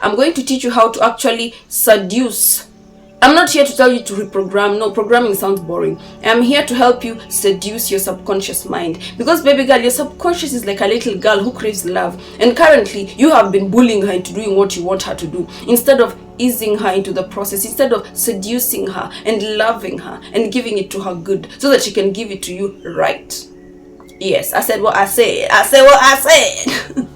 I'm going to teach you how to actually seduce. I'm not here to tell you to reprogram. No, programming sounds boring. I'm here to help you seduce your subconscious mind. Because, baby girl, your subconscious is like a little girl who craves love. And currently, you have been bullying her into doing what you want her to do. Instead of easing her into the process, instead of seducing her and loving her and giving it to her good so that she can give it to you right. Yes, I said what I said. I said what I said.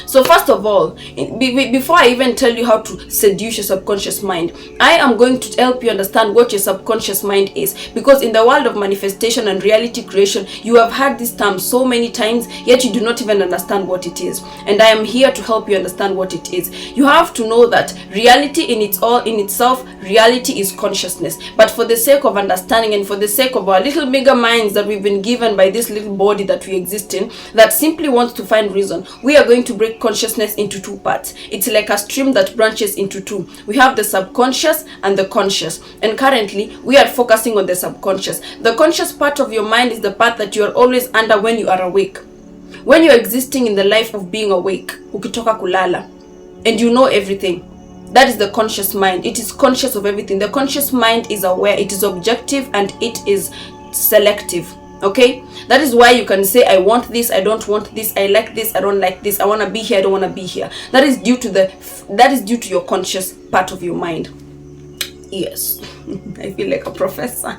So first of all, before I even tell you how to seduce your subconscious mind, I am going to help you understand what your subconscious mind is. Because in the world of manifestation and reality creation, you have heard this term so many times, yet you do not even understand what it is. And I am here to help you understand what it is. You have to know that reality in itself, reality is consciousness. But for the sake of understanding and for the sake of our little bigger minds that we've been given by this little body that we exist in, that simply wants to find reason, we are going to break consciousness into two parts. It's like a stream that branches into two. We have the subconscious and the conscious, and currently we are focusing on the subconscious. The conscious part of your mind is the part that you are always under when you are awake, when you're existing in the life of being awake, ukitoka kulala, and you know everything. That is the conscious mind. It is conscious of everything. The conscious mind is aware, it is objective, and it is selective. Okay, that is why you can say, I want this, I don't want this, I like this, I don't like this, I want to be here, I don't want to be here. That is due to your conscious part of your mind. Yes. I feel like a professor.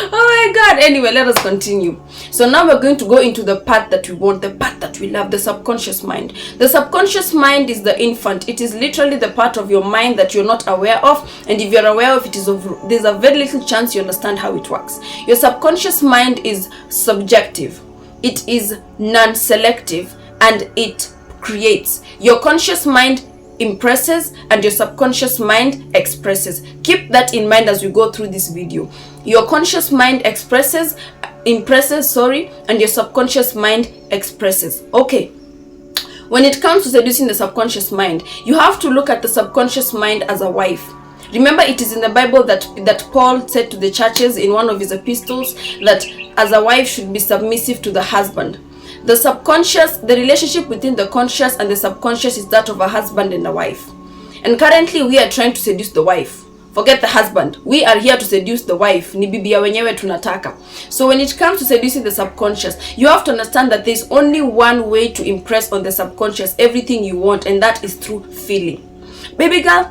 Oh my God. Anyway, let us continue. So now we're going to go into the part that we want, the part that we love, the subconscious mind. The subconscious mind is the infant. It is literally the part of your mind that you're not aware of, and if you're aware of it, there's a very little chance you understand how it works. Your subconscious mind is subjective, it is non-selective, and it creates. Your conscious mind impresses and your subconscious mind expresses. Keep that in mind as we go through this video. Your conscious mind impresses, and your subconscious mind expresses. Okay, when it comes to seducing the subconscious mind, you have to look at the subconscious mind as a wife. Remember, it is in the Bible that Paul said to the churches in one of his epistles that as a wife should be submissive to the husband. The subconscious, the relationship between the conscious and the subconscious is that of a husband and a wife. And currently we are trying to seduce the wife. Forget the husband. We are here to seduce the wife. Ni bibia wenyewe tunataka. So when it comes to seducing the subconscious, you have to understand that there's only one way to impress on the subconscious everything you want, and that is through feeling. Baby girl,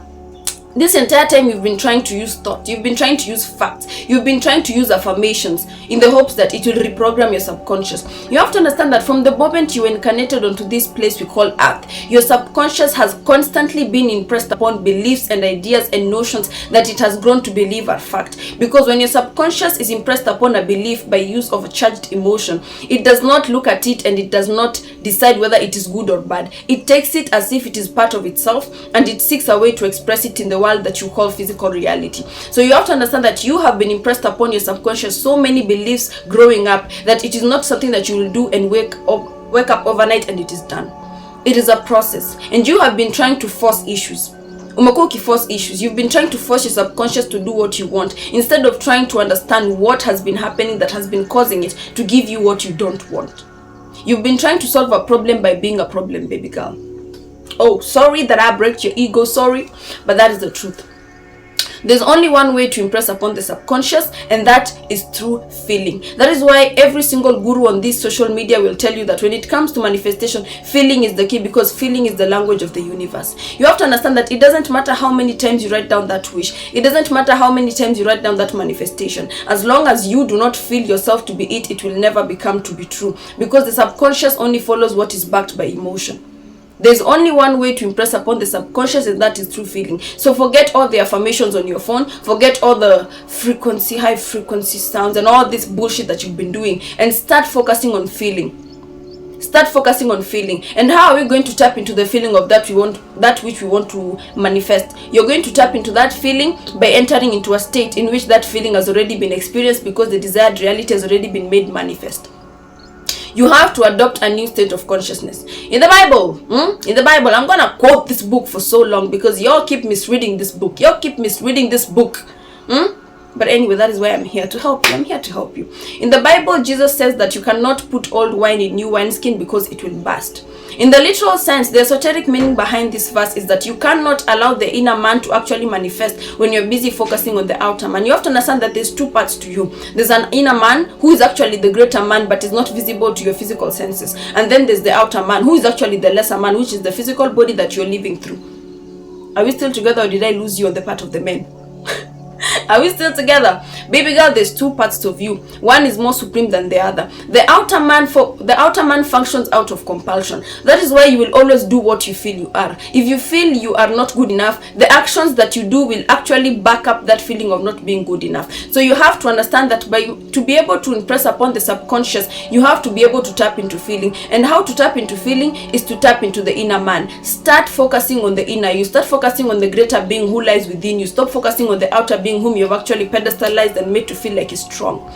this entire time you've been trying to use thought, you've been trying to use facts, you've been trying to use affirmations in the hopes that it will reprogram your subconscious. You have to understand that from the moment you incarnated onto this place we call Earth, your subconscious has constantly been impressed upon beliefs and ideas and notions that it has grown to believe are fact. Because when your subconscious is impressed upon a belief by use of a charged emotion, it does not look at it and it does not decide whether it is good or bad. It takes it as if it is part of itself, and it seeks a way to express it in the world that you call physical reality. So you have to understand that you have been impressed upon your subconscious so many beliefs growing up that it is not something that you will do and wake up overnight and it is done. It is a process, and you have been trying to force issues. Force issues. You've been trying to force your subconscious to do what you want instead of trying to understand what has been happening that has been causing it to give you what you don't want. You've been trying to solve a problem by being a problem, baby girl. Oh, sorry that I broke your ego, sorry, but that is the truth. There's only one way to impress upon the subconscious, and that is through feeling. That is why every single guru on this social media will tell you that when it comes to manifestation, feeling is the key, because feeling is the language of the universe. You have to understand that it doesn't matter how many times you write down that wish. It doesn't matter how many times you write down that manifestation. As long as you do not feel yourself to be it, it will never become to be true, because the subconscious only follows what is backed by emotion. There's only one way to impress upon the subconscious, and that is through feeling. So forget all the affirmations on your phone, forget all the high frequency sounds and all this bullshit that you've been doing, and start focusing on feeling. Start focusing on feeling. And how are we going to tap into the feeling of that which we want to manifest? You're going to tap into that feeling by entering into a state in which that feeling has already been experienced, because the desired reality has already been made manifest. You have to adopt a new state of consciousness. In the Bible, I'm going to quote this book for so long because y'all keep misreading this book. But anyway, that is why I'm here to help you. I'm here to help you. In the Bible, Jesus says that you cannot put old wine in new wineskin because it will burst. In the literal sense, the esoteric meaning behind this verse is that you cannot allow the inner man to actually manifest when you're busy focusing on the outer man. You have to understand that there's two parts to you. There's an inner man who is actually the greater man but is not visible to your physical senses. And then there's the outer man who is actually the lesser man, which is the physical body that you're living through. Are we still together, or did I lose you on the part of the men? Are we still together? Baby girl, there's two parts of you. One is more supreme than the other. The outer man functions out of compulsion. That is why you will always do what you feel you are. If you feel you are not good enough, the actions that you do will actually back up that feeling of not being good enough. So you have to understand that to be able to impress upon the subconscious, you have to be able to tap into feeling. And how to tap into feeling is to tap into the inner man. Start focusing on the inner you. Start focusing on the greater being who lies within you. Stop focusing on the outer being whom you've actually pedestalized and made to feel like he's strong.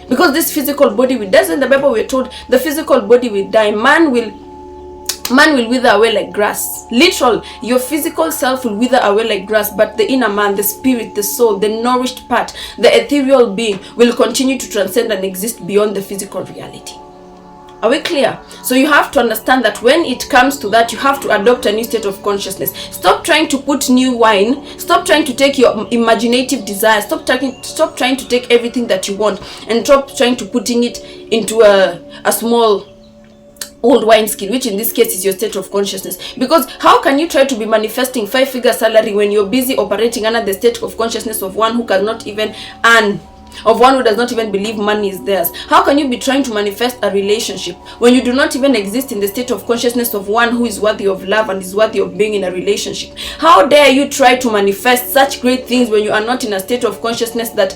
Because this physical body will die. In the Bible we're told the physical body will die. Man will wither away like grass. Literal, your physical self will wither away like grass, but the inner man, the spirit, the soul, the nourished part, the ethereal being will continue to transcend and exist beyond the physical reality. Are we clear? So you have to understand that when it comes to that, you have to adopt a new state of consciousness. Stop trying to put new wine. Stop trying to take your imaginative desires. Stop trying to take everything that you want and stop trying to putting it into a small old wine skin, which in this case is your state of consciousness. Because how can you try to be manifesting 5-figure salary when you're busy operating under the state of consciousness of one who cannot even earn, of one who does not even believe money is theirs? How can you be trying to manifest a relationship when you do not even exist in the state of consciousness of one who is worthy of love and is worthy of being in a relationship? How dare you try to manifest such great things when you are not in a state of consciousness that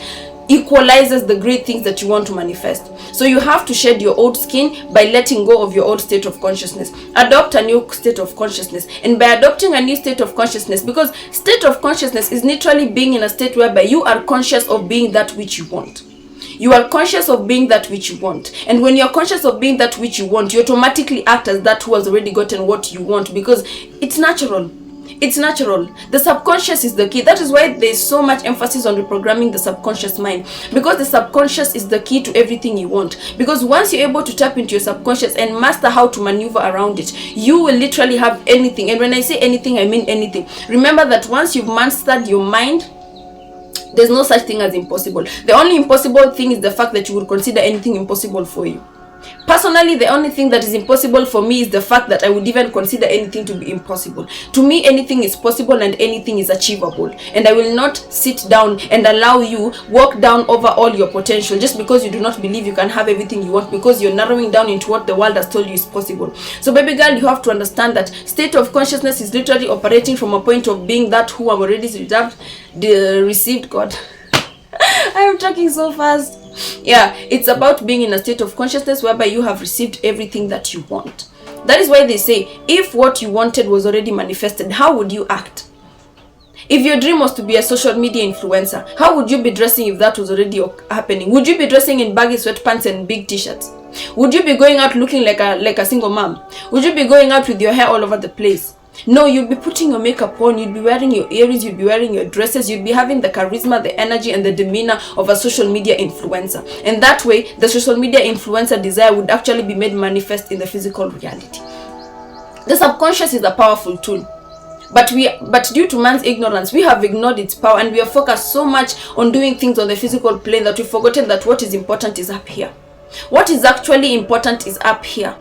equalizes the great things that you want to manifest? So you have to shed your old skin by letting go of your old state of consciousness. Adopt a new state of consciousness. And by adopting a new state of consciousness, because state of consciousness is literally being in a state whereby you are conscious of being that which you want. You are conscious of being that which you want. And when you're conscious of being that which you want, you automatically act as that who has already gotten what you want, because it's natural. It's natural. The subconscious is the key. That is why there's so much emphasis on reprogramming the subconscious mind, because the subconscious is the key to everything you want. Because once you're able to tap into your subconscious and master how to maneuver around it, you will literally have anything. And when I say anything, I mean anything. Remember that once you've mastered your mind, there's no such thing as impossible. The only impossible thing is the fact that you would consider anything impossible for you. Personally, the only thing that is impossible for me is the fact that I would even consider anything to be impossible. To me, anything is possible and anything is achievable. And I will not sit down and allow you walk down over all your potential just because you do not believe you can have everything you want, because you're narrowing down into what the world has told you is possible. So baby girl, you have to understand that state of consciousness is literally operating from a point of being that who have already received God. I am talking so fast. Yeah, it's about being in a state of consciousness whereby you have received everything that you want. That is why they say, if what you wanted was already manifested, how would you act? If your dream was to be a social media influencer, how would you be dressing if that was already happening? Would you be dressing in baggy sweatpants and big t-shirts? Would you be going out looking like a single mom? Would you be going out with your hair all over the place? No, you'd be putting your makeup on, you'd be wearing your earrings, you'd be wearing your dresses, you'd be having the charisma, the energy, and the demeanor of a social media influencer. And that way, the social media influencer desire would actually be made manifest in the physical reality. The subconscious is a powerful tool. But due to man's ignorance, we have ignored its power, and we have focused so much on doing things on the physical plane that we've forgotten that what is important is up here. What is actually important is up here.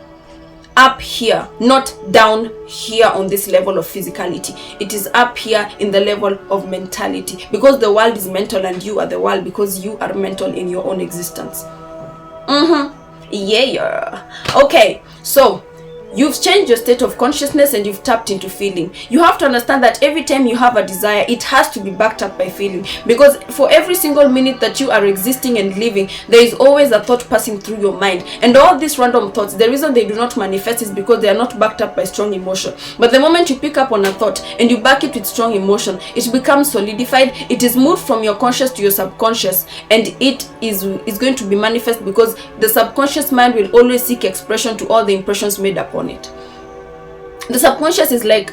Up here, not down here on this level of physicality. It is up here in the level of mentality, because the world is mental and you are the world, because you are mental in your own existence. Yeah. Okay, so you've changed your state of consciousness and you've tapped into feeling. You have to understand that every time you have a desire, it has to be backed up by feeling. Because for every single minute that you are existing and living, there is always a thought passing through your mind. And all these random thoughts, the reason they do not manifest is because they are not backed up by strong emotion. But the moment you pick up on a thought and you back it with strong emotion, it becomes solidified. It is moved from your conscious to your subconscious, and it is going to be manifest, because the subconscious mind will always seek expression to all the impressions made upon it. The subconscious is like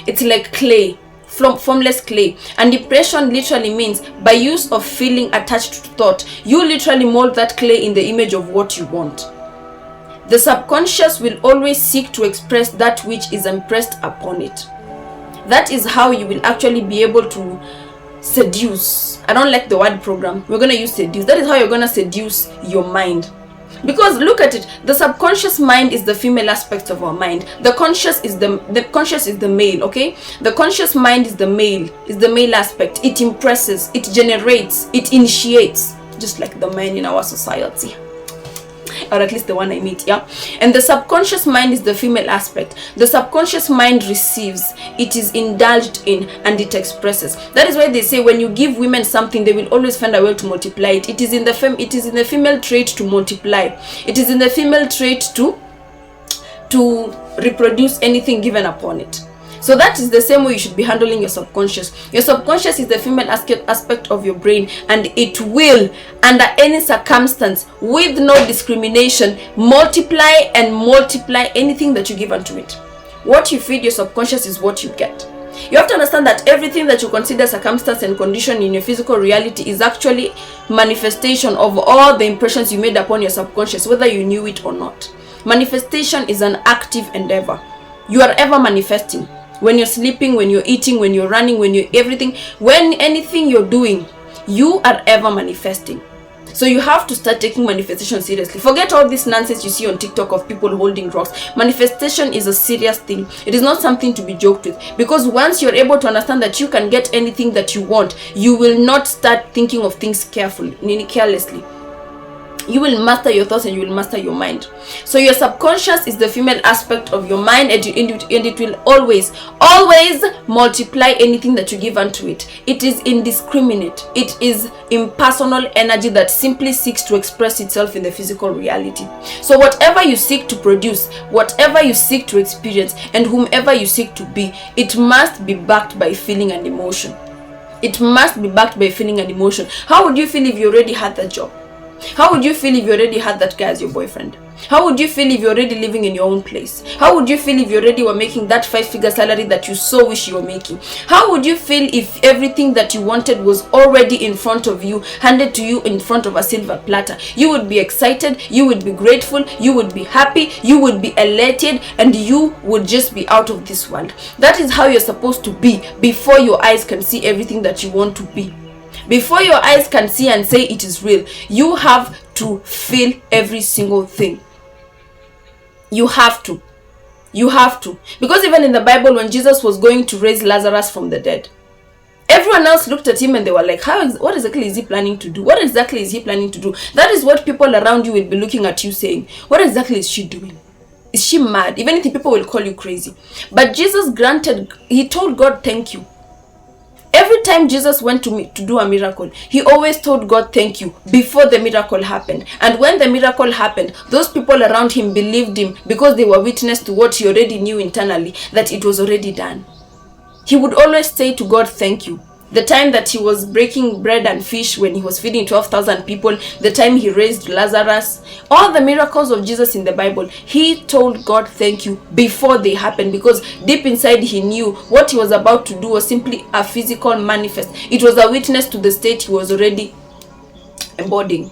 it's like clay, formless clay, and impression literally means by use of feeling attached to thought, you literally mold that clay in the image of what you want. The subconscious will always seek to express that which is impressed upon it. That is how you will actually be able to seduce. I don't like the word program. We're going to use seduce. That is how you're going to seduce your mind. Because look at it, the subconscious mind is the female aspect of our mind. The conscious is the male, okay? The conscious mind is the male aspect. It impresses, it generates, it initiates, just like the men in our society, or at least the one I meet, yeah? And the subconscious mind is the female aspect. The subconscious mind receives, it is indulged in, and it expresses. That is why they say when you give women something, they will always find a way to multiply it. It is in the female trait to multiply. It is in the female trait to reproduce anything given upon it. So that is the same way you should be handling your subconscious. Your subconscious is the female aspect of your brain, and it will, under any circumstance, with no discrimination, multiply anything that you give unto it. What you feed your subconscious is what you get. You have to understand that everything that you consider circumstance and condition in your physical reality is actually manifestation of all the impressions you made upon your subconscious, whether you knew it or not. Manifestation is an active endeavor. You are ever manifesting. When you're sleeping, when you're eating, when you're running, when you're everything, when anything you're doing, you are ever manifesting. So you have to start taking manifestation seriously. Forget all this nonsense you see on TikTok of people holding rocks. Manifestation is a serious thing. It is not something to be joked with. Because once you're able to understand that you can get anything that you want, you will not start thinking of things carelessly. You will master your thoughts and you will master your mind. So your subconscious is the female aspect of your mind, and it will always multiply anything that you give unto it. It is indiscriminate. It is impersonal energy that simply seeks to express itself in the physical reality. So whatever you seek to produce, whatever you seek to experience, and whomever you seek to be, it must be backed by feeling and emotion. It must be backed by feeling and emotion. How would you feel if you already had that job? How would you feel if you already had that guy as your boyfriend? How would you feel if you're already living in your own place? How would you feel if you already were making that 5-figure salary that you so wish you were making? How would you feel if everything that you wanted was already in front of you, handed to you in front of a silver platter? You would be excited, you would be grateful, you would be happy, you would be elated, and you would just be out of this world. That is how you're supposed to be before your eyes can see everything that you want to be. Before your eyes can see and say it is real, you have to feel every single thing. You have to. Because even in the Bible, when Jesus was going to raise Lazarus from the dead, everyone else looked at him and they were like, what exactly is he planning to do? What exactly is he planning to do? That is what people around you will be looking at you saying, what exactly is she doing? Is she mad? Even if people will call you crazy. But Jesus he told God, thank you. Every time Jesus went to do a miracle, he always told God thank you before the miracle happened. And when the miracle happened, those people around him believed him because they were witness to what he already knew internally, that it was already done. He would always say to God thank you. The time that he was breaking bread and fish when he was feeding 12,000 people, the time he raised Lazarus, all the miracles of Jesus in the Bible, he told God thank you before they happened, because deep inside he knew what he was about to do was simply a physical manifest. It was a witness to the state he was already embodying.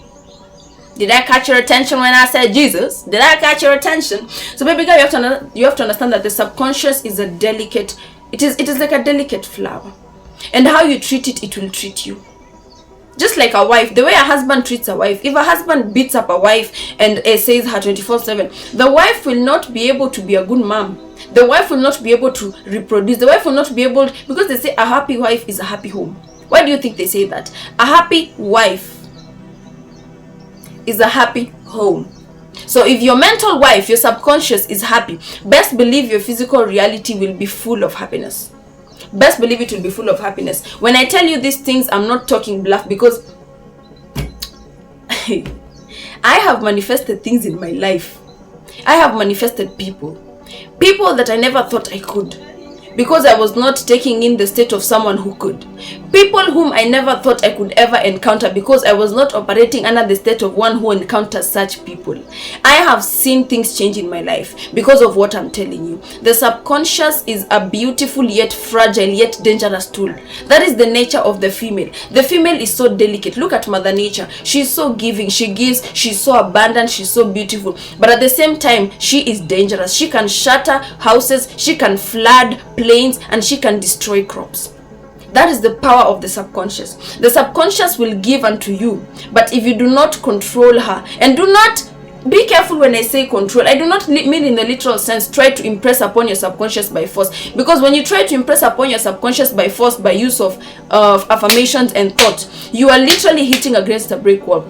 Did I catch your attention when I said Jesus? Did I catch your attention? So baby girl, you have to understand that the subconscious is a delicate, it is like a delicate flower. And how you treat it, it will treat you. Just like a wife, the way a husband treats a wife. If a husband beats up a wife and says her 24/7, the wife will not be able to be a good mom. The wife will not be able to reproduce. The wife will not be able, because they say a happy wife is a happy home. Why do you think they say that? A happy wife is a happy home. So if your mental wife, your subconscious is happy, best believe your physical reality will be full of happiness. Best believe it will be full of happiness. When I tell you these things, I'm not talking bluff, because I have manifested things in my life. I have manifested people that I never thought I could. because I was not taking in the state of someone who could. People whom I never thought I could ever encounter, because I was not operating under the state of one who encounters such people. I have seen things change in my life because of what I'm telling you. The subconscious is a beautiful yet fragile yet dangerous tool. That is the nature of the female. The female is so delicate. Look at Mother Nature. She's so giving. She gives. She's so abundant. She's so beautiful. But at the same time, she is dangerous. She can shatter houses. She can flood plains, and she can destroy crops. That is the power of the subconscious. The subconscious will give unto you, but if you do not control her, and do not, be careful when I say control, I do not mean in the literal sense try to impress upon your subconscious by force, because when you try to impress upon your subconscious by force by use of affirmations and thought, you are literally hitting against a brick wall.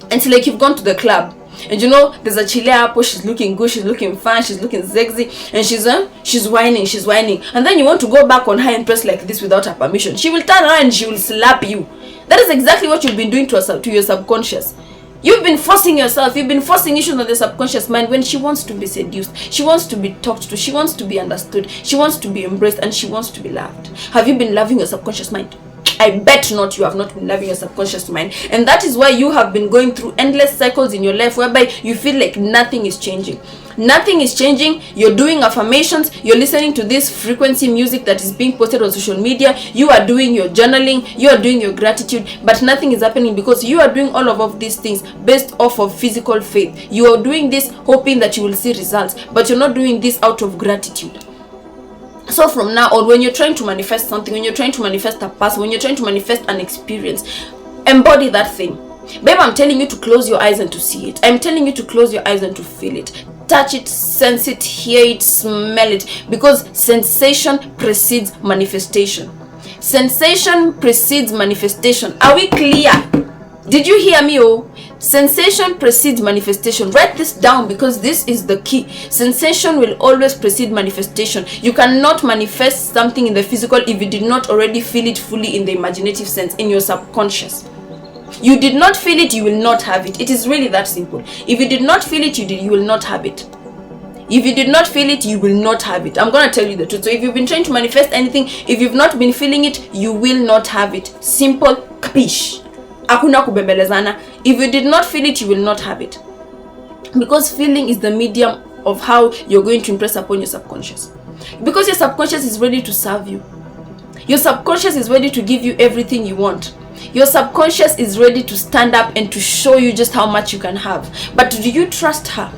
It's like you've gone to the club, and you know there's a chile apple, she's looking good, she's looking fine, she's looking sexy, and she's whining, and then you want to go back on her and press like this without her permission. She will turn around and she will slap you. That is exactly what you've been doing to your subconscious. You've been forcing yourself, you've been forcing issues on the subconscious mind when she wants to be seduced, she wants to be talked to, she wants to be understood, she wants to be embraced, and she wants to be loved. Have you been loving your subconscious mind? I bet not, you have not been loving your subconscious mind. And that is why you have been going through endless cycles in your life whereby you feel like nothing is changing. Nothing is changing. You're doing affirmations, you're listening to this frequency music that is being posted on social media, you are doing your journaling, you are doing your gratitude, but nothing is happening because you are doing all of these things based off of physical faith. You are doing this hoping that you will see results, but you're not doing this out of gratitude. So from now on, when you're trying to manifest something, when you're trying to manifest a person, when you're trying to manifest an experience, embody that thing. Babe, I'm telling you to close your eyes and to see it. I'm telling you to close your eyes and to feel it. Touch it, sense it, hear it, smell it. Because sensation precedes manifestation. Sensation precedes manifestation. Are we clear? Did you hear me? Oh, sensation precedes manifestation. Write this down because this is the key. Sensation will always precede manifestation. You cannot manifest something in the physical if you did not already feel it fully in the imaginative sense, in your subconscious. You did not feel it, you will not have it. It is really that simple. If you did not feel it, you will not have it. If you did not feel it, you will not have it. I'm going to tell you the truth. So if you've been trying to manifest anything, if you've not been feeling it, you will not have it. Simple. Capish. Hakuna kubembelezana. If you did not feel it, you will not have it. Because feeling is the medium of how you're going to impress upon your subconscious. Because your subconscious is ready to serve you. Your subconscious is ready to give you everything you want. Your subconscious is ready to stand up and to show you just how much you can have. But do you trust her?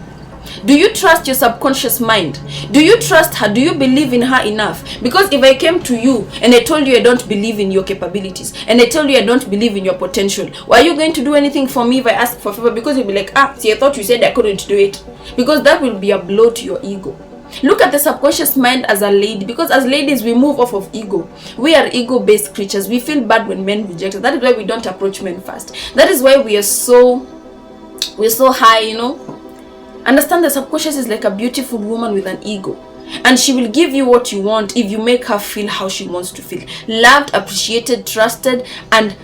Do you trust your subconscious mind? Do you trust her? Do you believe in her enough? Because if I came to you and I told you I don't believe in your capabilities, and I told you I don't believe in your potential, why are you going to do anything for me if I ask for favor? Because you'll be like, see, I thought you said I couldn't do it. Because that will be a blow to your ego. Look at the subconscious mind as a lady, because as ladies we move off of ego. We are ego-based creatures. We feel bad when men reject us. That is why we don't approach men fast. That is why we're so high, you know. Understand the subconscious is like a beautiful woman with an ego, and she will give you what you want if you make her feel how she wants to feel. Loved, appreciated, trusted, and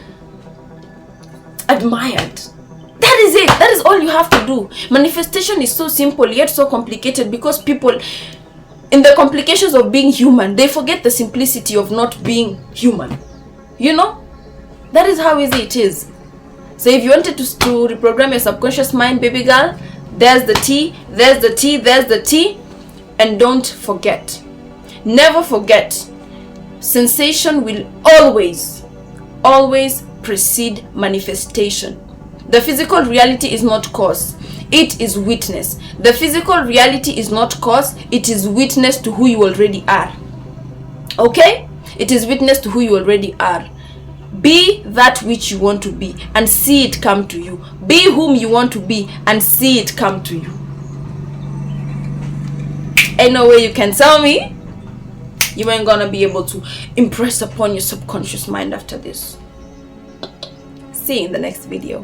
admired. That is it. That is all you have to do. Manifestation is so simple yet so complicated because people, in the complications of being human, they forget the simplicity of not being human. You know? That is how easy it is. So if you wanted to reprogram your subconscious mind, baby girl, there's the T, there's the T, there's the T. And don't forget. Never forget. Sensation will always precede manifestation. The physical reality is not cause, it is witness. The physical reality is not cause, it is witness to who you already are. Okay? It is witness to who you already are. Be that which you want to be and see it come to you. Be whom you want to be and see it come to you. Ain't no way you can tell me you ain't gonna be able to impress upon your subconscious mind after this. See you in the next video.